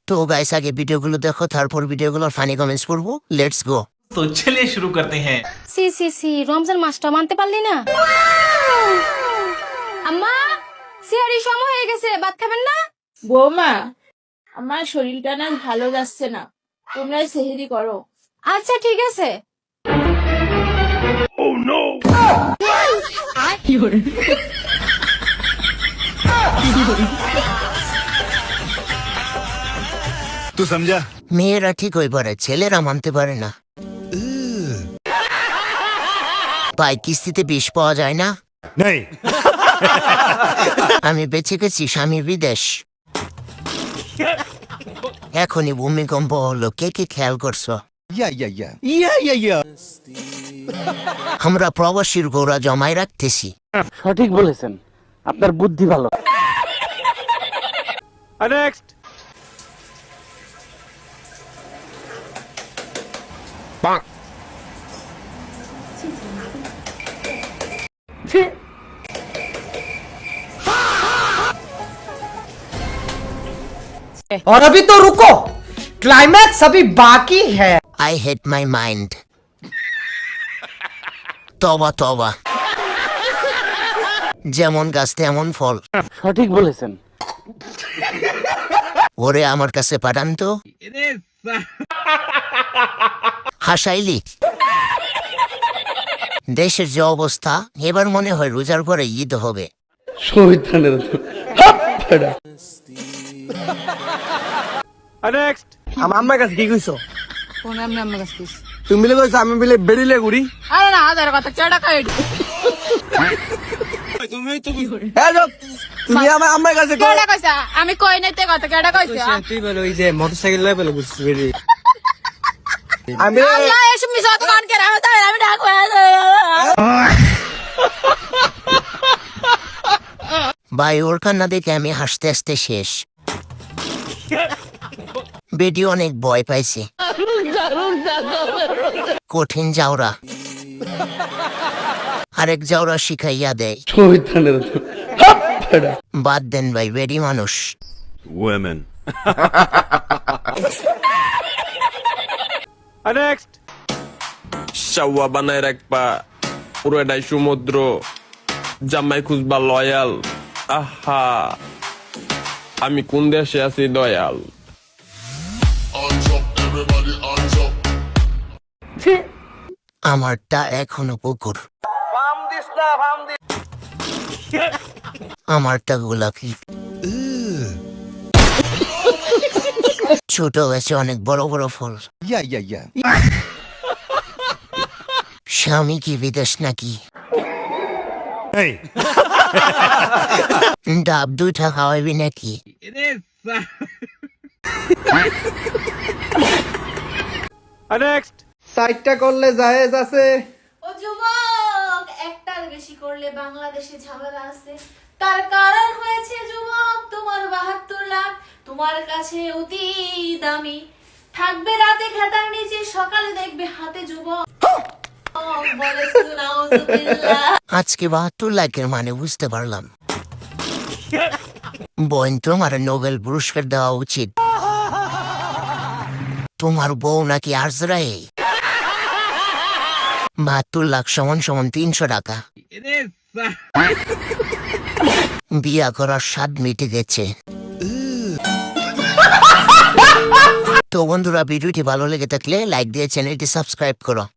তো গাইস আগে ভিডিওগুলো দেখো, তারপর ভিডিওগুলোর ফানি কমেন্টস পড়বো। Let's go. तो चलिए शुरू करते हैं। সি সি সি রমজান মাসটা মানতে পারলি না? আম্মা সিয়ারি সময় হয়ে গেছে, ভাত খাবেন না? বৌমা, আমার শরীরটা না ভালো যাচ্ছে না, তোমরা সেহরি করো। আচ্ছা ঠিক আছে। तू समझा? মেয়েরা ঠিক হয়ে পারে, ছেলেরা মানতে পারে না। ভাই কিস্তিতে বিষ পাওয়া যায় না? नहीं। আমি বেঁচে গেছি স্বামীর বিদেশ। এখনই ভূমিকম্প হলো, কে কে খেয়াল করছো? या। আমরা প্রবাসীর গোড়া জমায় রাখতেছি। সঠিক বলেছেন, আপনার বুদ্ধি ভালো। नेक्स्ट। और अभी तो रुको, क्लाइमैक्स अभी बाकी है। I hate my mind. তবা তবা, যেমন গাছ তেমন ফল। সঠিক বলেছেন। ওরে আমার কাছে পাঠান তো। হাসাইলি। দেশের যে অবস্থা, এবার মনে হয় রোজার পরে ঈদ হবে। नेक्स्ट। আমার কাছে কি কইছো? কোন আমি আমার কাছে কইছি? তুমি বলে কইছো আমি বলে বেরিলে ঘুরি। আরে না, আদার কথা কেডা কই? হ্যালো, তুমি আমার কাছে কই? কেডা কইছা? আমি কই নাই তে কথা, কেডা কইছা? তুই বলে ওই যে মোটরসাইকেল লয়ে বলে বুঝছিস বেরি। আমি আল্লাহ এসব মিছা কথা কান করে আমি ডাক হয়ে ভাই ওর কান্না দেখে আমি হাসতে হাসতে শেষ। বেটি অনেক ভয় পাইছে। কঠিন জাউরা আরেক জাউরা শিখাইয়া দেয়। বাদ দেন ভাই, বেডি মানুষ। Women। नेक्स्ट। শাওয়া বানায় রাখবা, পুরোটাই সমুদ্র, জামাই খুঁজবা লয়াল। আহা, আমি কোন দেশে আছি দয়াল। আমারটা এখনো পুকুর। আমারটা গোলাপি। ছোট গাছে অনেক বড় বড় ফল। या। স্বামী কি বিদেশ নাকি? नहीं। ডাব দুইটা খাওয়াবি নাকি? नेक्स्ट। সাইডটা করলে জায়েজ আছে। ও যুবক, একটার বেশি করলে বাংলাদেশে ঝামেলা আছে। তার কারণ হয়েছে যুবক, তোমার 72 লাখ তোমার কাছে অতি দামি। থাকবে রাতে খাতার নিচে, সকালে দেখবে হাতে যুবক। বলে সুনাউজুবিল্লাহ। আজকে 72 লাখের মানে বুঝতে পারলাম। বোন, তোমার নোবেল পুরস্কার দেওয়া উচিত। তোমার বউ নাকি আজরায়ে? 72 লাখ সমান সমান 300 টাকা। বিয়া করার স্বাদ মিটে গেছে। তো বন্ধুরা, ভিডিওটি ভালো লেগে থাকলে লাইক দিয়ে চ্যানেলটি সাবস্ক্রাইব করো।